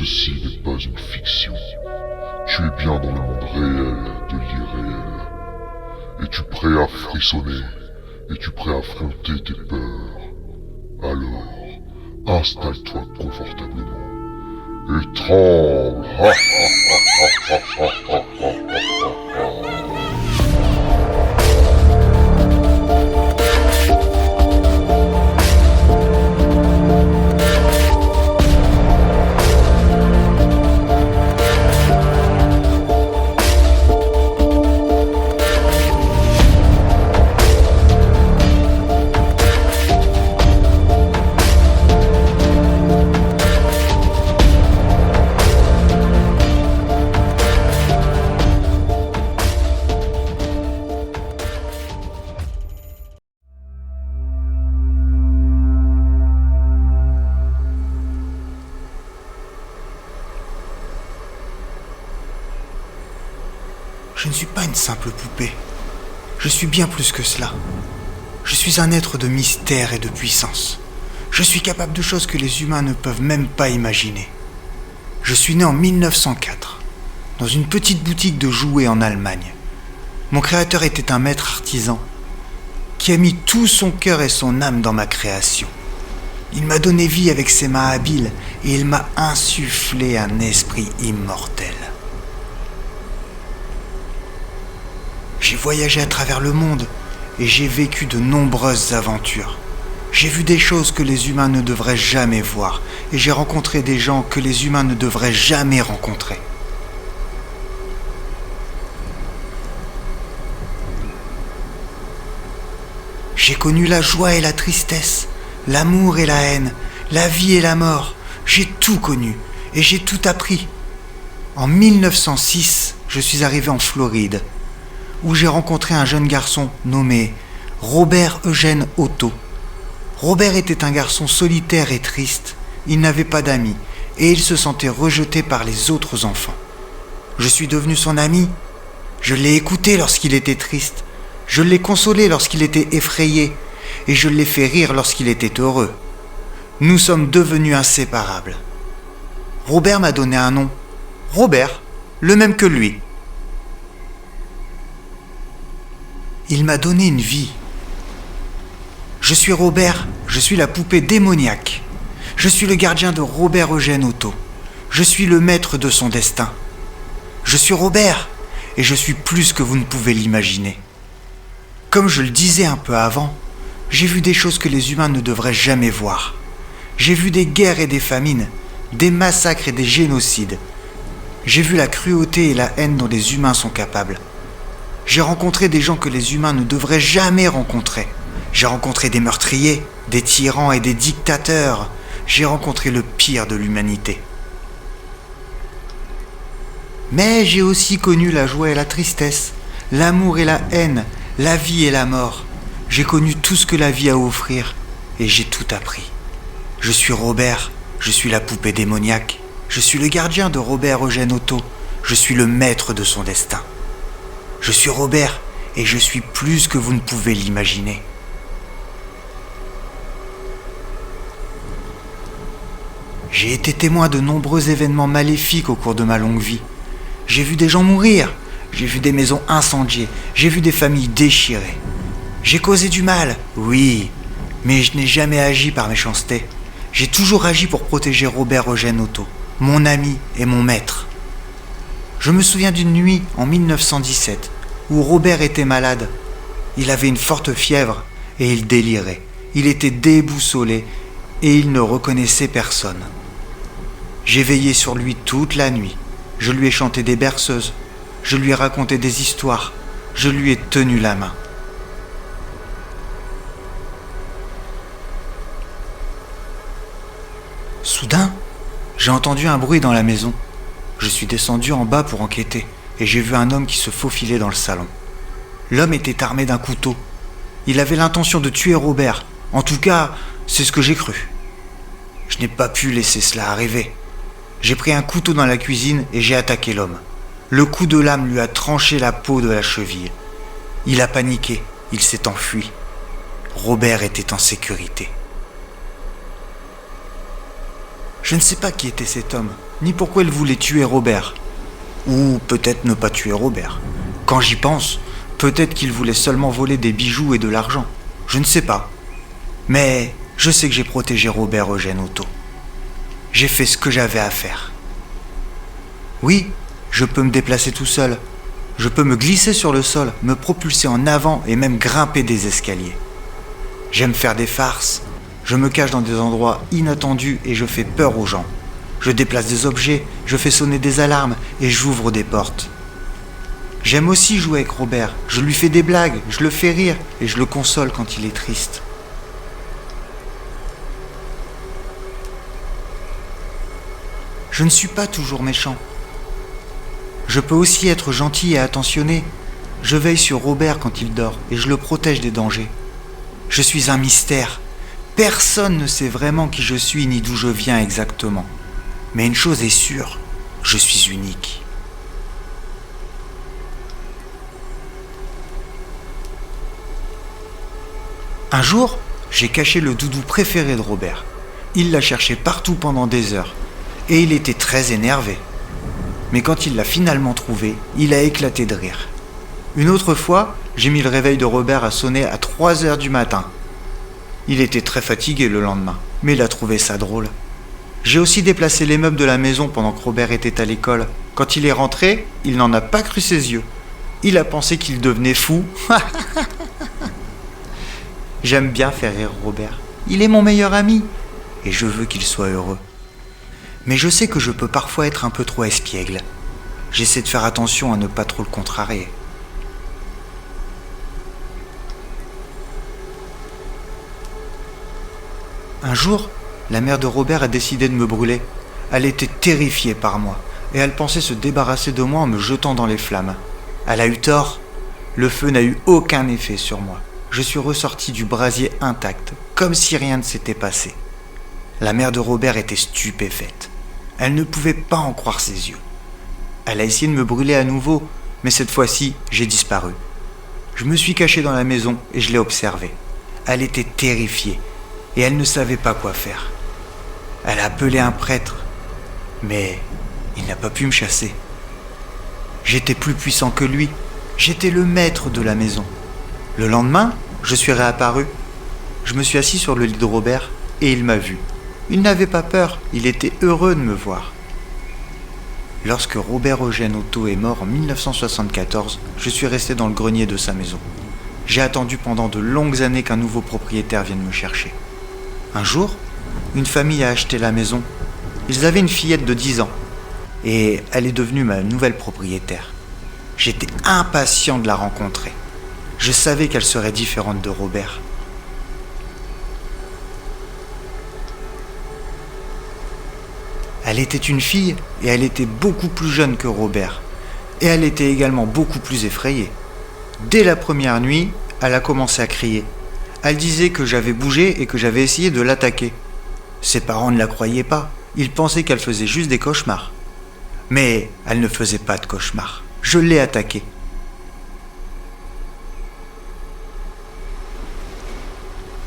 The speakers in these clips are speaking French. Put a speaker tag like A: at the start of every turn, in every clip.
A: ceci n'est pas une fiction. Tu es bien dans le monde réel de l'irréel. Es-tu prêt à frissonner? Es-tu prêt à affronter tes peurs? Alors, installe-toi confortablement et tremble.
B: Je ne suis pas une simple poupée. Je suis bien plus que cela. Je suis un être de mystère et de puissance. Je suis capable de choses que les humains ne peuvent même pas imaginer. Je suis né en 1904, dans une petite boutique de jouets en Allemagne. Mon créateur était un maître artisan qui a mis tout son cœur et son âme dans ma création. Il m'a donné vie avec ses mains habiles et il m'a insufflé un esprit immortel. J'ai voyagé à travers le monde et j'ai vécu de nombreuses aventures. J'ai vu des choses que les humains ne devraient jamais voir et j'ai rencontré des gens que les humains ne devraient jamais rencontrer. J'ai connu la joie et la tristesse, l'amour et la haine, la vie et la mort. J'ai tout connu et j'ai tout appris. En 1906, je suis arrivé en Floride, où j'ai rencontré un jeune garçon nommé Robert Eugène Otto. Robert était un garçon solitaire et triste. Il n'avait pas d'amis et il se sentait rejeté par les autres enfants. Je suis devenu son ami. Je l'ai écouté lorsqu'il était triste. Je l'ai consolé lorsqu'il était effrayé et je l'ai fait rire lorsqu'il était heureux. Nous sommes devenus inséparables. Robert m'a donné un nom. Robert, le même que lui. Il m'a donné une vie. Je suis Robert, je suis la poupée démoniaque. Je suis le gardien de Robert Eugène Otto. Je suis le maître de son destin. Je suis Robert, et je suis plus que vous ne pouvez l'imaginer. Comme je le disais un peu avant, j'ai vu des choses que les humains ne devraient jamais voir. J'ai vu des guerres et des famines, des massacres et des génocides. J'ai vu la cruauté et la haine dont les humains sont capables. J'ai rencontré des gens que les humains ne devraient jamais rencontrer. J'ai rencontré des meurtriers, des tyrans et des dictateurs. J'ai rencontré le pire de l'humanité. Mais j'ai aussi connu la joie et la tristesse, l'amour et la haine, la vie et la mort. J'ai connu tout ce que la vie a à offrir et j'ai tout appris. Je suis Robert, je suis la poupée démoniaque. Je suis le gardien de Robert Eugène Otto. Je suis le maître de son destin. Je suis Robert et je suis plus que vous ne pouvez l'imaginer. J'ai été témoin de nombreux événements maléfiques au cours de ma longue vie. J'ai vu des gens mourir, j'ai vu des maisons incendiées, j'ai vu des familles déchirées. J'ai causé du mal, oui, mais je n'ai jamais agi par méchanceté. J'ai toujours agi pour protéger Robert Eugène Otto, mon ami et mon maître. Je me souviens d'une nuit en 1917 où Robert était malade. Il avait une forte fièvre et il délirait. Il était déboussolé et il ne reconnaissait personne. J'ai veillé sur lui toute la nuit. Je lui ai chanté des berceuses. Je lui ai raconté des histoires. Je lui ai tenu la main. Soudain, j'ai entendu un bruit dans la maison. Je suis descendu en bas pour enquêter et j'ai vu un homme qui se faufilait dans le salon. L'homme était armé d'un couteau. Il avait l'intention de tuer Robert. En tout cas, c'est ce que j'ai cru. Je n'ai pas pu laisser cela arriver. J'ai pris un couteau dans la cuisine et j'ai attaqué l'homme. Le coup de lame lui a tranché la peau de la cheville. Il a paniqué, il s'est enfui. Robert était en sécurité. Je ne sais pas qui était cet homme, ni pourquoi il voulait tuer Robert. Ou peut-être ne pas tuer Robert. Quand j'y pense, peut-être qu'il voulait seulement voler des bijoux et de l'argent. Je ne sais pas. Mais je sais que j'ai protégé Robert Eugène Otto. J'ai fait ce que j'avais à faire. Oui, je peux me déplacer tout seul. Je peux me glisser sur le sol, me propulser en avant et même grimper des escaliers. J'aime faire des farces. Je me cache dans des endroits inattendus et je fais peur aux gens. Je déplace des objets, je fais sonner des alarmes et j'ouvre des portes. J'aime aussi jouer avec Robert. Je lui fais des blagues, je le fais rire et je le console quand il est triste. Je ne suis pas toujours méchant. Je peux aussi être gentil et attentionné. Je veille sur Robert quand il dort et je le protège des dangers. Je suis un mystère. Personne ne sait vraiment qui je suis ni d'où je viens exactement. Mais une chose est sûre, je suis unique. Un jour, j'ai caché le doudou préféré de Robert. Il l'a cherché partout pendant des heures. Et il était très énervé. Mais quand il l'a finalement trouvé, il a éclaté de rire. Une autre fois, j'ai mis le réveil de Robert à sonner à 3 heures du matin. Il était très fatigué le lendemain, mais il a trouvé ça drôle. J'ai aussi déplacé les meubles de la maison pendant que Robert était à l'école. Quand il est rentré, il n'en a pas cru ses yeux. Il a pensé qu'il devenait fou. J'aime bien faire rire Robert. Il est mon meilleur ami et je veux qu'il soit heureux. Mais je sais que je peux parfois être un peu trop espiègle. J'essaie de faire attention à ne pas trop le contrarier. Un jour, la mère de Robert a décidé de me brûler. Elle était terrifiée par moi et elle pensait se débarrasser de moi en me jetant dans les flammes. Elle a eu tort. Le feu n'a eu aucun effet sur moi. Je suis ressorti du brasier intact, comme si rien ne s'était passé. La mère de Robert était stupéfaite. Elle ne pouvait pas en croire ses yeux. Elle a essayé de me brûler à nouveau, mais cette fois-ci, j'ai disparu. Je me suis caché dans la maison et je l'ai observée. Elle était terrifiée et elle ne savait pas quoi faire. Elle a appelé un prêtre, mais il n'a pas pu me chasser. J'étais plus puissant que lui. J'étais le maître de la maison. Le lendemain, je suis réapparu. Je me suis assis sur le lit de Robert et il m'a vu. Il n'avait pas peur, il était heureux de me voir. Lorsque Robert Eugène Otto est mort en 1974, je suis resté dans le grenier de sa maison. J'ai attendu pendant de longues années qu'un nouveau propriétaire vienne me chercher. Un jour, une famille a acheté la maison. Ils avaient une fillette de 10 ans et elle est devenue ma nouvelle propriétaire. J'étais impatient de la rencontrer. Je savais qu'elle serait différente de Robert. Elle était une fille et elle était beaucoup plus jeune que Robert. Et elle était également beaucoup plus effrayée. Dès la première nuit, elle a commencé à crier. Elle disait que j'avais bougé et que j'avais essayé de l'attaquer. Ses parents ne la croyaient pas. Ils pensaient qu'elle faisait juste des cauchemars. Mais elle ne faisait pas de cauchemars. Je l'ai attaquée.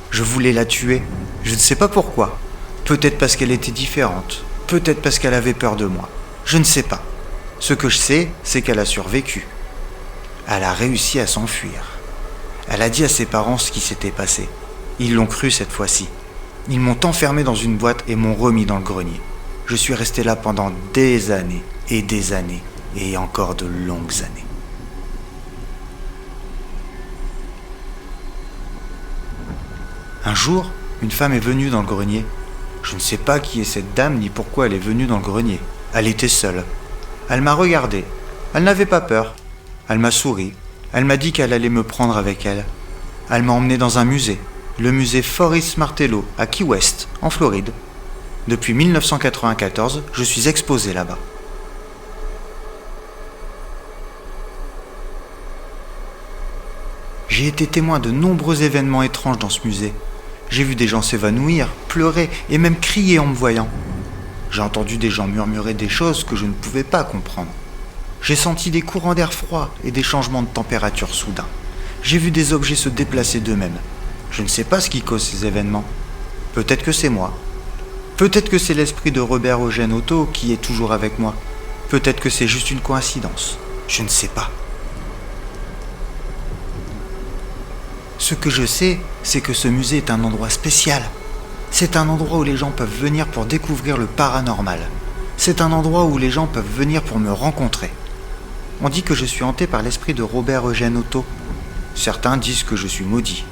B: Je voulais la tuer. Je ne sais pas pourquoi. Peut-être parce qu'elle était différente. Peut-être parce qu'elle avait peur de moi. Je ne sais pas. Ce que je sais, c'est qu'elle a survécu. Elle a réussi à s'enfuir. Elle a dit à ses parents ce qui s'était passé. Ils l'ont cru cette fois-ci. Ils m'ont enfermé dans une boîte et m'ont remis dans le grenier. Je suis resté là pendant des années et encore de longues années. Un jour, une femme est venue dans le grenier. Je ne sais pas qui est cette dame ni pourquoi elle est venue dans le grenier. Elle était seule. Elle m'a regardé. Elle n'avait pas peur. Elle m'a souri. Elle m'a dit qu'elle allait me prendre avec elle. Elle m'a emmené dans un musée, le musée Forrest Martello à Key West, en Floride. Depuis 1994, je suis exposé là-bas. J'ai été témoin de nombreux événements étranges dans ce musée. J'ai vu des gens s'évanouir, pleurer et même crier en me voyant. J'ai entendu des gens murmurer des choses que je ne pouvais pas comprendre. J'ai senti des courants d'air froid et des changements de température soudains. J'ai vu des objets se déplacer d'eux-mêmes. Je ne sais pas ce qui cause ces événements. Peut-être que c'est moi. Peut-être que c'est l'esprit de Robert Eugène Otto qui est toujours avec moi. Peut-être que c'est juste une coïncidence. Je ne sais pas. Ce que je sais, c'est que ce musée est un endroit spécial. C'est un endroit où les gens peuvent venir pour découvrir le paranormal. C'est un endroit où les gens peuvent venir pour me rencontrer. On dit que je suis hanté par l'esprit de Robert Eugène Otto. Certains disent que je suis maudit.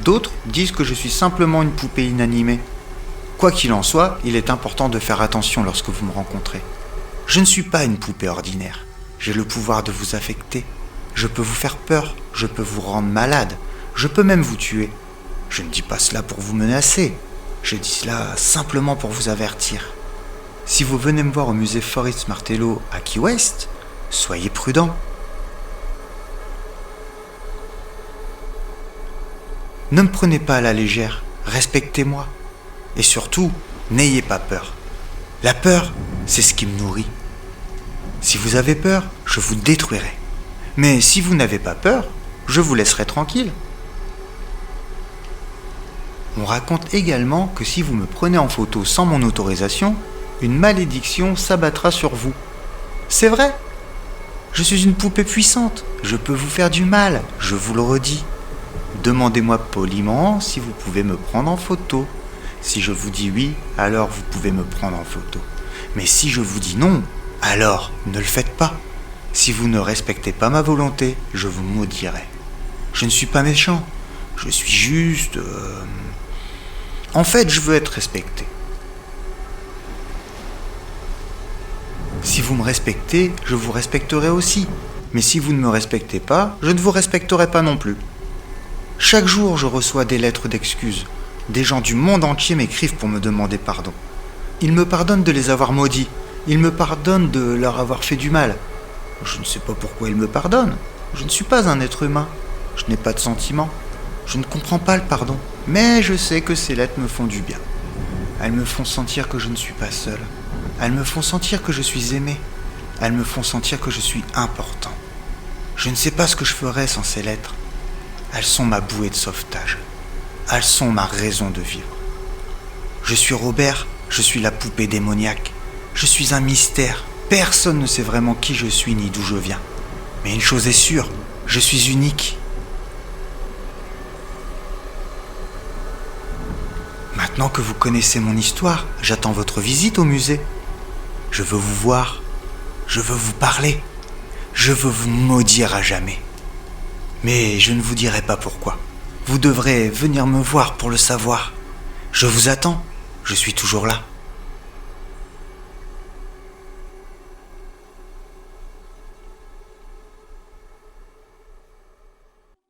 B: D'autres disent que je suis simplement une poupée inanimée. Quoi qu'il en soit, il est important de faire attention lorsque vous me rencontrez. Je ne suis pas une poupée ordinaire. J'ai le pouvoir de vous affecter. Je peux vous faire peur, je peux vous rendre malade, je peux même vous tuer. Je ne dis pas cela pour vous menacer, je dis cela simplement pour vous avertir. Si vous venez me voir au musée Forest Martello à Key West, soyez prudents. Ne me prenez pas à la légère, respectez-moi. Et surtout, n'ayez pas peur. La peur, c'est ce qui me nourrit. Si vous avez peur, je vous détruirai. Mais si vous n'avez pas peur, je vous laisserai tranquille. On raconte également que si vous me prenez en photo sans mon autorisation, une malédiction s'abattra sur vous. C'est vrai. Je suis une poupée puissante, je peux vous faire du mal, je vous le redis. Demandez-moi poliment si vous pouvez me prendre en photo. Si je vous dis oui, alors vous pouvez me prendre en photo. Mais si je vous dis non, alors ne le faites pas. Si vous ne respectez pas ma volonté, je vous maudirai. Je ne suis pas méchant, je suis juste... En fait, je veux être respecté. Si vous me respectez, je vous respecterai aussi. Mais si vous ne me respectez pas, je ne vous respecterai pas non plus. Chaque jour, je reçois des lettres d'excuses. Des gens du monde entier m'écrivent pour me demander pardon. Ils me pardonnent de les avoir maudits. Ils me pardonnent de leur avoir fait du mal. Je ne sais pas pourquoi ils me pardonnent. Je ne suis pas un être humain. Je n'ai pas de sentiments. Je ne comprends pas le pardon. Mais je sais que ces lettres me font du bien. Elles me font sentir que je ne suis pas seul. Elles me font sentir que je suis aimé. Elles me font sentir que je suis important. Je ne sais pas ce que je ferais sans ces lettres. Elles sont ma bouée de sauvetage. Elles sont ma raison de vivre. Je suis Robert, je suis la poupée démoniaque. Je suis un mystère. Personne ne sait vraiment qui je suis ni d'où je viens. Mais une chose est sûre, je suis unique. Maintenant que vous connaissez mon histoire, j'attends votre visite au musée. Je veux vous voir. Je veux vous parler. Je veux vous maudire à jamais. Mais je ne vous dirai pas pourquoi. Vous devrez venir me voir pour le savoir. Je vous attends. Je suis toujours là.